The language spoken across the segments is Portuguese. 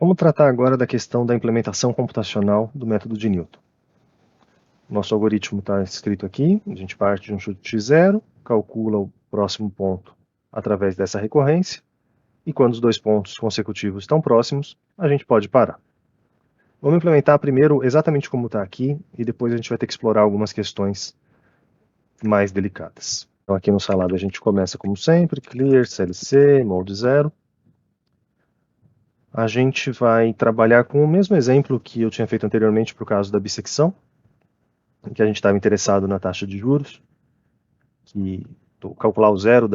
Vamos tratar agora da questão da implementação computacional do método de Newton. Nosso algoritmo está escrito aqui, a gente parte de um chute x0, calcula o próximo ponto através dessa recorrência, e quando os dois pontos consecutivos estão próximos, a gente pode parar. Vamos implementar primeiro exatamente como está aqui, e depois a gente vai ter que explorar algumas questões mais delicadas. Então aqui no Scilab a gente começa como sempre, clear, CLC, mode 0. A gente vai trabalhar com o mesmo exemplo que eu tinha feito anteriormente para o caso da bissecção, em que a gente estava interessado na taxa de juros, que calcular o zero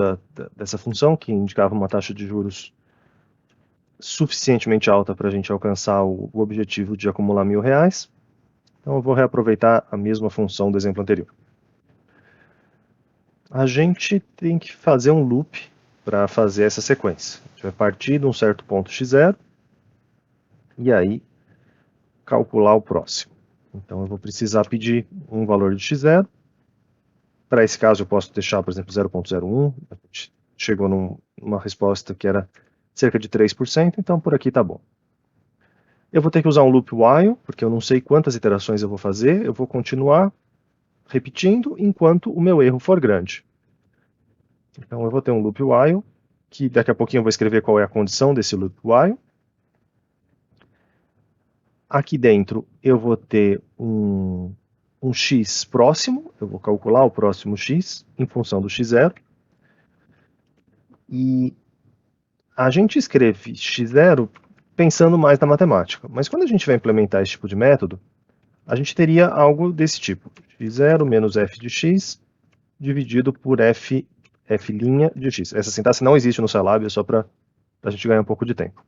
dessa função, que indicava uma taxa de juros suficientemente alta para a gente alcançar o objetivo de acumular R$1.000. Então eu vou reaproveitar a mesma função do exemplo anterior. A gente tem que fazer um loop para fazer essa sequência. A gente vai partir de um certo ponto x0 e aí calcular o próximo. Então eu vou precisar pedir um valor de x0. Para esse caso eu posso deixar, por exemplo, 0.01. A gente chegou numa resposta que era cerca de 3%, então por aqui está bom. Eu vou ter que usar um loop while, porque eu não sei quantas iterações eu vou fazer. Eu vou continuar repetindo enquanto o meu erro for grande. Então eu vou ter um loop while, que daqui a pouquinho eu vou escrever qual é a condição desse loop while. Aqui dentro eu vou ter um x próximo, eu vou calcular o próximo x em função do x0. E a gente escreve x0 pensando mais na matemática, mas quando a gente vai implementar esse tipo de método, a gente teria algo desse tipo: x0 menos f de x dividido por f' de x. Essa sintaxe não existe no Scilab, é só para a gente ganhar um pouco de tempo.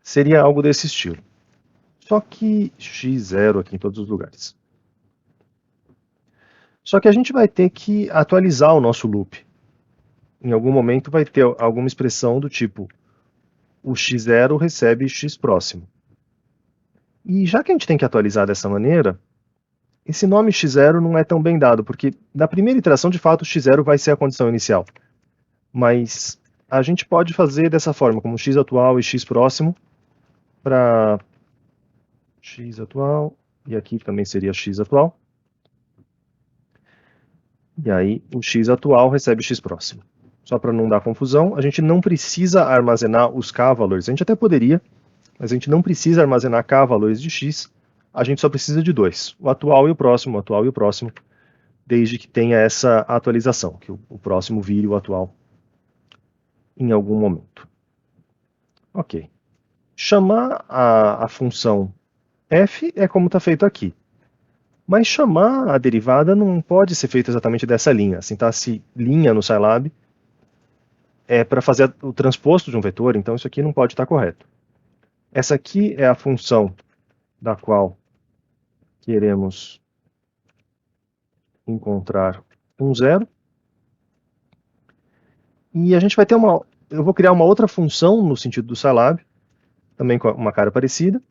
Seria algo desse estilo. Só que x0 aqui em todos os lugares. Só que a gente vai ter que atualizar o nosso loop. Em algum momento vai ter alguma expressão do tipo: o x0 recebe x próximo. E já que a gente tem que atualizar dessa maneira, esse nome x0 não é tão bem dado, porque na primeira iteração, de fato, x0 vai ser a condição inicial. Mas a gente pode fazer dessa forma, como x atual e x próximo, para x atual, e aqui também seria x atual. E aí o x atual recebe x próximo. Só para não dar confusão, a gente não precisa armazenar os k valores. A gente até poderia, mas a gente não precisa armazenar k valores de x, a gente só precisa de dois, o atual e o próximo, desde que tenha essa atualização, que o próximo vire o atual em algum momento. Ok. Chamar a função f é como está feito aqui. Mas chamar a derivada não pode ser feito exatamente dessa linha. A sintaxe linha no Scilab é para fazer o transposto de um vetor, então isso aqui não pode estar correto. Essa aqui é a função da qual queremos encontrar um zero. E a gente vai ter eu vou criar uma outra função no sentido do Scilab, também com uma cara parecida,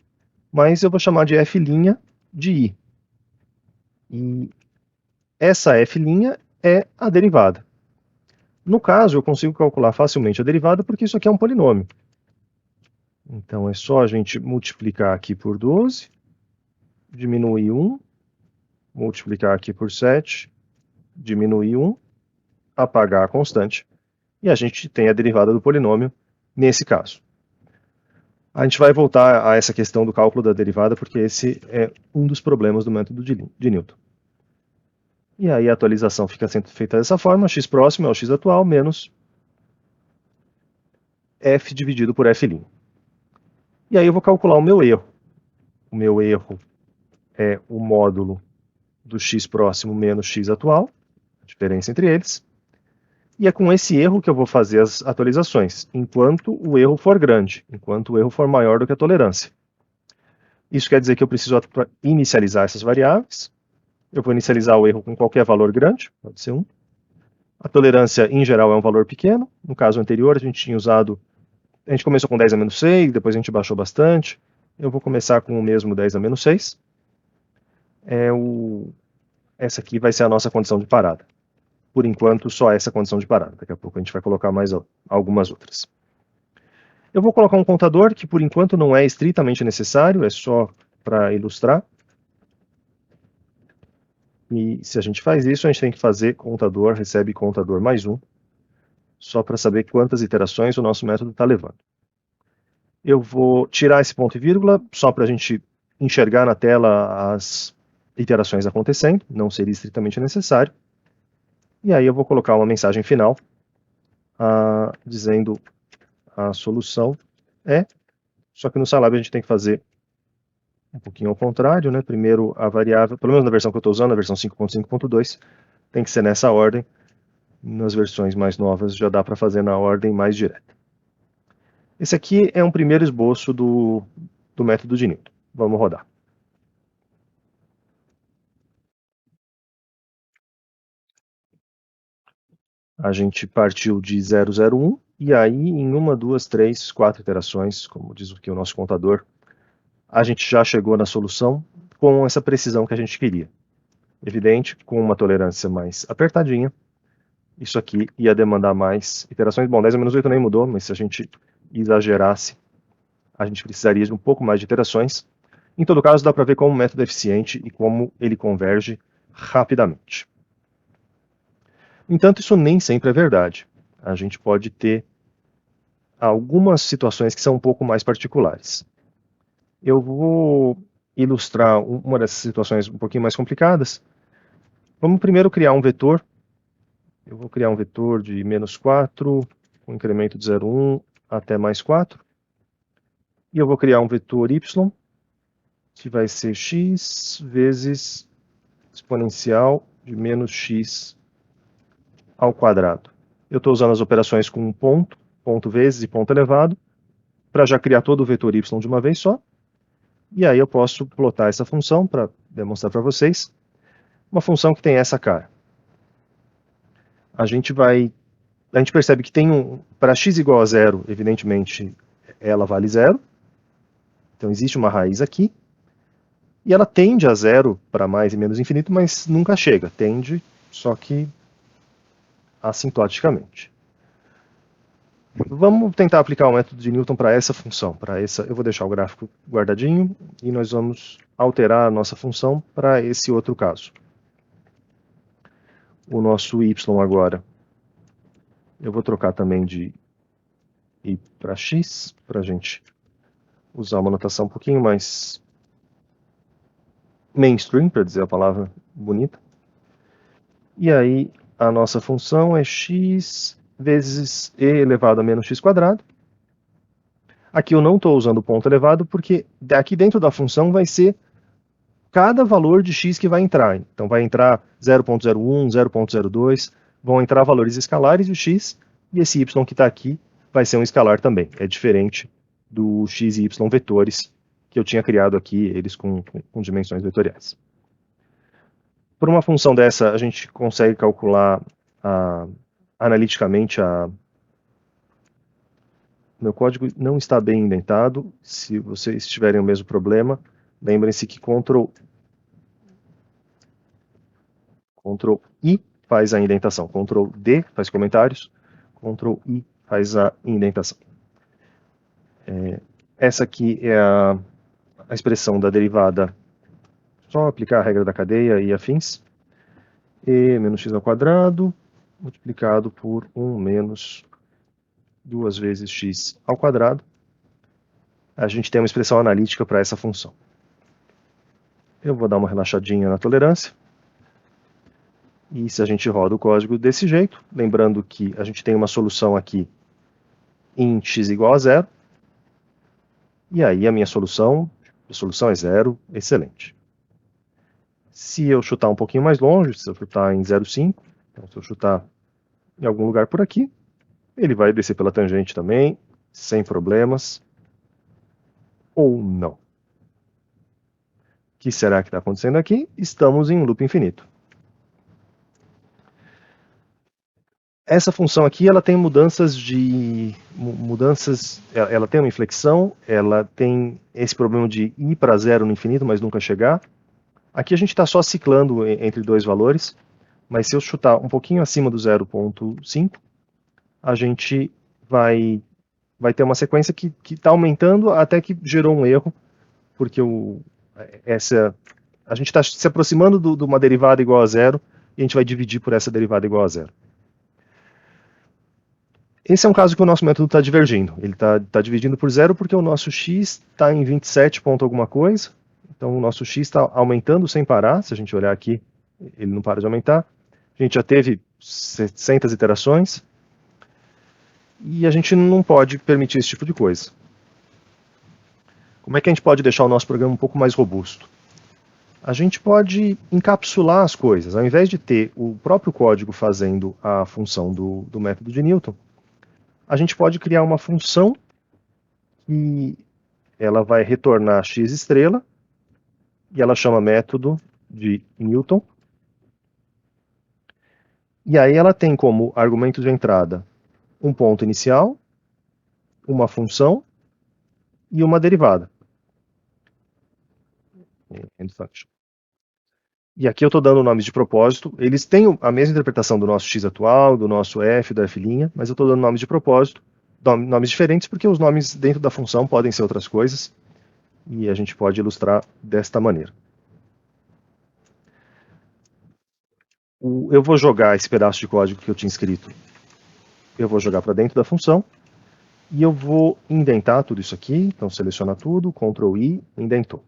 mas eu vou chamar de f' de i. E essa f' é a derivada. No caso, eu consigo calcular facilmente a derivada porque isso aqui é um polinômio. Então é só a gente multiplicar aqui por 12, diminuir 1, multiplicar aqui por 7, diminuir 1, apagar a constante, e a gente tem a derivada do polinômio nesse caso. A gente vai voltar a essa questão do cálculo da derivada, porque esse é um dos problemas do método de Newton. E aí a atualização fica sendo feita dessa forma: x próximo é o x atual menos f dividido por f'. E aí eu vou calcular o meu erro. O meu erro é o módulo do x próximo menos x atual, a diferença entre eles. E é com esse erro que eu vou fazer as atualizações, enquanto o erro for grande, enquanto o erro for maior do que a tolerância. Isso quer dizer que eu preciso inicializar essas variáveis. Eu vou inicializar o erro com qualquer valor grande, pode ser 1. A tolerância, em geral, é um valor pequeno. No caso anterior, a gente começou com 10 a menos 6, depois a gente baixou bastante. Eu vou começar com o mesmo 10 a menos 6. Essa aqui vai ser a nossa condição de parada. Por enquanto, só essa condição de parada. Daqui a pouco a gente vai colocar mais algumas outras. Eu vou colocar um contador que por enquanto não é estritamente necessário, é só para ilustrar. E se a gente faz isso, a gente tem que fazer contador, recebe contador mais 1, só para saber quantas iterações o nosso método está levando. Eu vou tirar esse ponto e vírgula, só para a gente enxergar na tela as iterações acontecendo, não seria estritamente necessário. E aí eu vou colocar uma mensagem final, dizendo a solução é, só que no Scilab a gente tem que fazer um pouquinho ao contrário, né? Primeiro a variável, pelo menos na versão que eu estou usando, a versão 5.5.2, tem que ser nessa ordem. Nas versões mais novas já dá para fazer na ordem mais direta. Esse aqui é um primeiro esboço do método de Newton. Vamos rodar. A gente partiu de 001, e aí em 1, 2, 3, 4 iterações, como diz aqui o nosso contador, a gente já chegou na solução com essa precisão que a gente queria. Evidente, com uma tolerância mais apertadinha, isso aqui ia demandar mais iterações. Bom, 10 a menos 8 nem mudou, mas se a gente exagerasse, a gente precisaria de um pouco mais de iterações. Em todo caso, dá para ver como o método é eficiente e como ele converge rapidamente. No entanto, isso nem sempre é verdade. A gente pode ter algumas situações que são um pouco mais particulares. Eu vou ilustrar uma dessas situações um pouquinho mais complicadas. Vamos primeiro criar um vetor. Eu vou criar um vetor de menos 4, com incremento de 0,1 até mais 4. E eu vou criar um vetor y, que vai ser x vezes exponencial de menos x ao quadrado. Eu estou usando as operações com ponto, ponto vezes e ponto elevado, para já criar todo o vetor y de uma vez só. E aí eu posso plotar essa função para demonstrar para vocês. Uma função que tem essa cara. A gente percebe que tem para x igual a 0, evidentemente, ela vale 0. Então existe uma raiz aqui. E ela tende a 0 para mais e menos infinito, mas nunca chega. Tende, só que assintoticamente. Vamos tentar aplicar o método de Newton para essa função. Eu vou deixar o gráfico guardadinho e nós vamos alterar a nossa função para esse outro caso. O nosso y agora, eu vou trocar também de y para x, para a gente usar uma notação um pouquinho mais mainstream, para dizer a palavra bonita. E aí a nossa função é x vezes e elevado a menos x quadrado. Aqui eu não estou usando ponto elevado, porque aqui dentro da função vai ser cada valor de x que vai entrar. Então vai entrar 0.01, 0.02, vão entrar valores escalares do x, e esse y que está aqui vai ser um escalar também. É diferente do x e y vetores que eu tinha criado aqui, eles com dimensões vetoriais. Por uma função dessa, a gente consegue calcular analiticamente Meu código não está bem indentado. Se vocês tiverem o mesmo problema, lembrem-se que Ctrl I faz a indentação, Ctrl D faz comentários, Ctrl I faz a indentação. Essa aqui é a expressão da derivada, só aplicar a regra da cadeia e afins. E menos x ao quadrado multiplicado por 1 menos 2 vezes x ao quadrado. A gente tem uma expressão analítica para essa função. Eu vou dar uma relaxadinha na tolerância. E se a gente roda o código desse jeito, lembrando que a gente tem uma solução aqui em x igual a 0, e aí a minha solução é 0, excelente. Se eu chutar um pouquinho mais longe, se eu chutar em 0,5, então se eu chutar em algum lugar por aqui, ele vai descer pela tangente também, sem problemas, ou não. O que será que está acontecendo aqui? Estamos em um loop infinito. Essa função aqui, ela tem ela tem uma inflexão, ela tem esse problema de ir para 0 no infinito, mas nunca chegar. Aqui a gente está só ciclando entre dois valores, mas se eu chutar um pouquinho acima do 0,5, a gente vai vai ter uma sequência que está aumentando até que gerou um erro, porque a gente está se aproximando de uma derivada igual a zero, e a gente vai dividir por essa derivada igual a zero. Esse é um caso que o nosso método está divergindo. Ele está dividindo por zero porque o nosso x está em 27 ponto alguma coisa. Então o nosso x está aumentando sem parar. Se a gente olhar aqui, ele não para de aumentar. A gente já teve 700 iterações. E a gente não pode permitir esse tipo de coisa. Como é que a gente pode deixar o nosso programa um pouco mais robusto? A gente pode encapsular as coisas. Ao invés de ter o próprio código fazendo a função do método de Newton, a gente pode criar uma função que ela vai retornar x estrela, e ela chama método de Newton. E aí ela tem como argumento de entrada um ponto inicial, uma função e uma derivada. End function. E aqui eu estou dando nomes de propósito. Eles têm a mesma interpretação do nosso x atual, do nosso f, do f', mas eu estou dando nomes de propósito, nomes diferentes, porque os nomes dentro da função podem ser outras coisas, e a gente pode ilustrar desta maneira. Eu vou jogar esse pedaço de código que eu tinha escrito, eu vou jogar para dentro da função, e eu vou indentar tudo isso aqui. Então seleciona tudo, Ctrl I, indentou.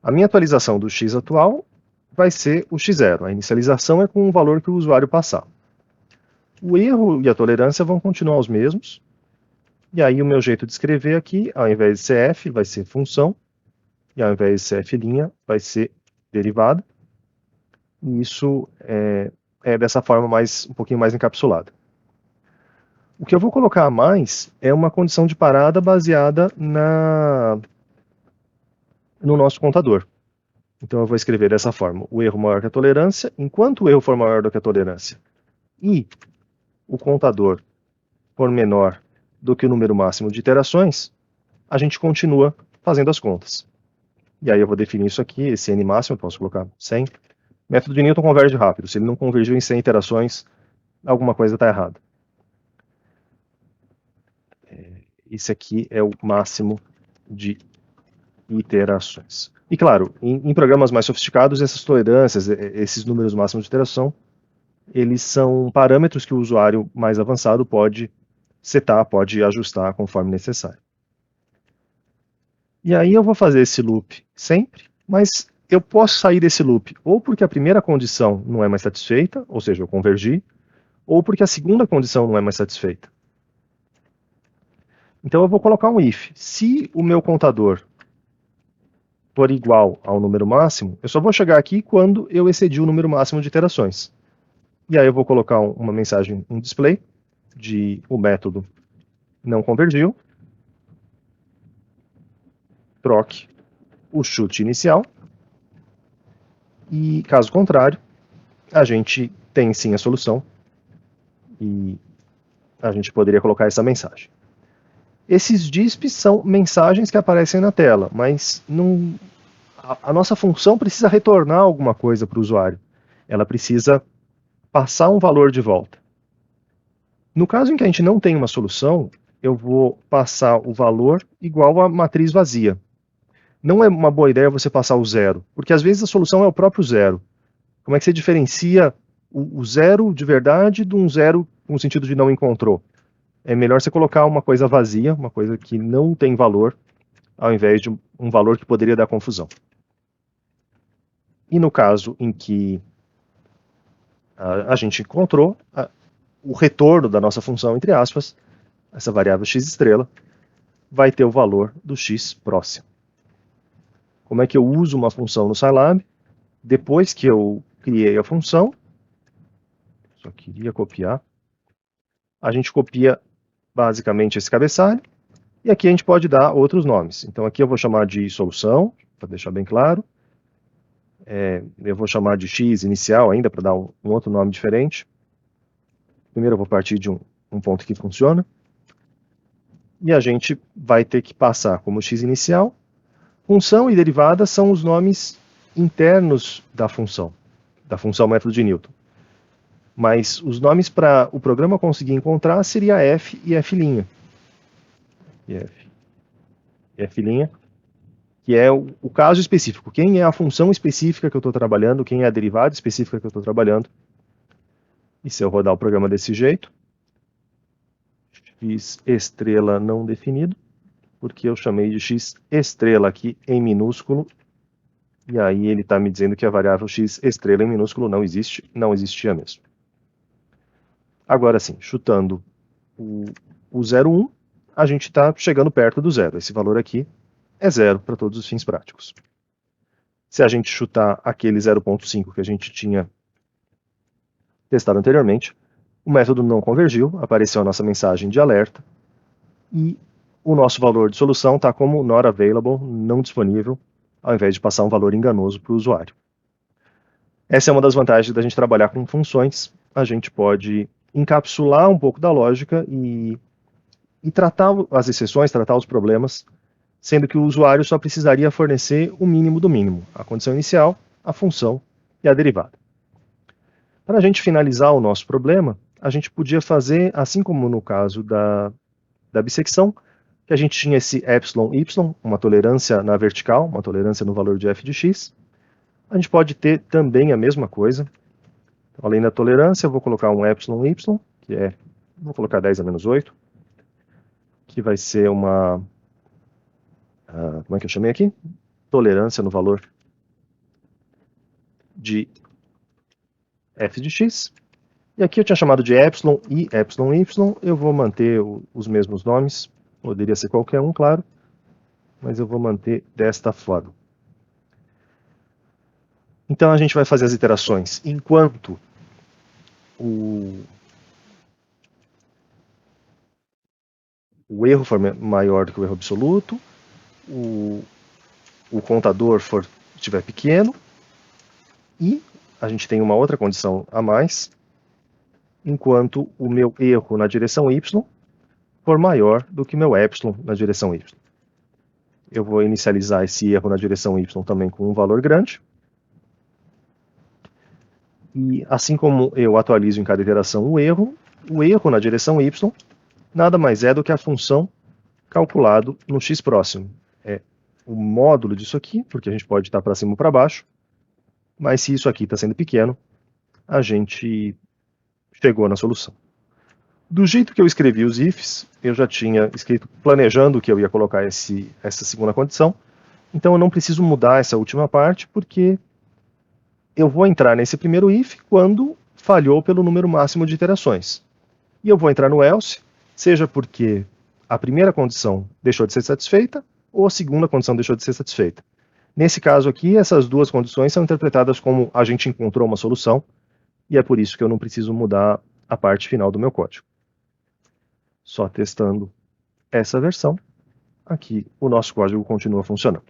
A minha atualização do x atual vai ser o x0. A inicialização é com o valor que o usuário passar. O erro e a tolerância vão continuar os mesmos. E aí o meu jeito de escrever aqui, ao invés de ser f, vai ser função. E ao invés de ser f', vai ser derivada. E isso é dessa forma um pouquinho mais encapsulada. O que eu vou colocar a mais é uma condição de parada baseada no nosso contador. Então eu vou escrever dessa forma: o erro maior que a tolerância, enquanto o erro for maior do que a tolerância e o contador for menor do que o número máximo de iterações, a gente continua fazendo as contas. E aí eu vou definir isso aqui, esse n máximo, eu posso colocar 100. O método de Newton converge rápido. Se ele não convergiu em 100 iterações, alguma coisa está errada. Esse aqui é o máximo de iterações. E claro, em programas mais sofisticados, essas tolerâncias, esses números máximos de iteração, eles são parâmetros que o usuário mais avançado pode setar, pode ajustar conforme necessário. E aí eu vou fazer esse loop sempre, mas eu posso sair desse loop ou porque a primeira condição não é mais satisfeita, ou seja, eu convergi, ou porque a segunda condição não é mais satisfeita. Então eu vou colocar um if. Se o meu contador for igual ao número máximo, eu só vou chegar aqui quando eu excedi o número máximo de iterações. E aí eu vou colocar uma mensagem, um display, de o método não convergiu, troque o chute inicial, e caso contrário, a gente tem sim a solução, e a gente poderia colocar essa mensagem. Esses DISPs são mensagens que aparecem na tela, mas a nossa função precisa retornar alguma coisa para o usuário. Ela precisa passar um valor de volta. No caso em que a gente não tem uma solução, eu vou passar o valor igual à matriz vazia. Não é uma boa ideia você passar o zero, porque às vezes a solução é o próprio zero. Como é que você diferencia o zero de verdade de um zero no sentido de não encontrou? É melhor você colocar uma coisa vazia, uma coisa que não tem valor, ao invés de um valor que poderia dar confusão. E no caso em que a gente encontrou o retorno da nossa função, entre aspas, essa variável x estrela, vai ter o valor do x próximo. Como é que eu uso uma função no Scilab? Depois que eu criei a função, só queria copiar, a gente copia basicamente esse cabeçalho, e aqui a gente pode dar outros nomes. Então aqui eu vou chamar de solução, para deixar bem claro. Eu vou chamar de x inicial ainda, para dar um outro nome diferente. Primeiro eu vou partir de um ponto que funciona. E a gente vai ter que passar como x inicial. Função e derivada são os nomes internos da função método de Newton. Mas os nomes para o programa conseguir encontrar seria f e f'. e f', que é o caso específico. Quem é a função específica que eu estou trabalhando, quem é a derivada específica que eu estou trabalhando. E se eu rodar o programa desse jeito, x estrela não definido, porque eu chamei de x estrela aqui em minúsculo, e aí ele está me dizendo que a variável x estrela em minúsculo não existe, não existia mesmo. Agora sim, chutando o 0,1, a gente está chegando perto do zero. Esse valor aqui é zero para todos os fins práticos. Se a gente chutar aquele 0,5 que a gente tinha testado anteriormente, o método não convergiu, apareceu a nossa mensagem de alerta, e o nosso valor de solução está como not available, não disponível, ao invés de passar um valor enganoso para o usuário. Essa é uma das vantagens da gente trabalhar com funções. A gente pode encapsular um pouco da lógica e tratar as exceções, tratar os problemas, sendo que o usuário só precisaria fornecer o mínimo do mínimo, a condição inicial, a função e a derivada. Para a gente finalizar o nosso problema, a gente podia fazer, assim como no caso da bissecção, que a gente tinha esse epsilon y, uma tolerância na vertical, uma tolerância no valor de f de x. A gente pode ter também a mesma coisa. Então, além da tolerância, eu vou colocar um epsilon y, que é, vou colocar 10 a menos 8, que vai ser uma, como é que eu chamei aqui? Tolerância no valor de f de x. E aqui eu tinha chamado de epsilon e epsilon y, eu vou manter os mesmos nomes, poderia ser qualquer um, claro, mas eu vou manter desta forma. Então a gente vai fazer as iterações enquanto o erro for maior do que o erro absoluto, o contador estiver pequeno, e a gente tem uma outra condição a mais, enquanto o meu erro na direção y for maior do que meu epsilon na direção y. Eu vou inicializar esse erro na direção y também com um valor grande, e assim como eu atualizo em cada iteração o erro na direção y nada mais é do que a função calculado no x próximo. É o módulo disso aqui, porque a gente pode estar para cima ou para baixo, mas se isso aqui está sendo pequeno, a gente chegou na solução. Do jeito que eu escrevi os ifs, eu já tinha escrito planejando que eu ia colocar essa segunda condição, então eu não preciso mudar essa última parte, porque eu vou entrar nesse primeiro if quando falhou pelo número máximo de iterações. E eu vou entrar no else, seja porque a primeira condição deixou de ser satisfeita, ou a segunda condição deixou de ser satisfeita. Nesse caso aqui, essas duas condições são interpretadas como a gente encontrou uma solução, e é por isso que eu não preciso mudar a parte final do meu código. Só testando essa versão, aqui o nosso código continua funcionando.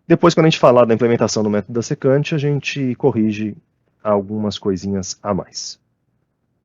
Depois, quando a gente falar da implementação do método da secante, a gente corrige algumas coisinhas a mais.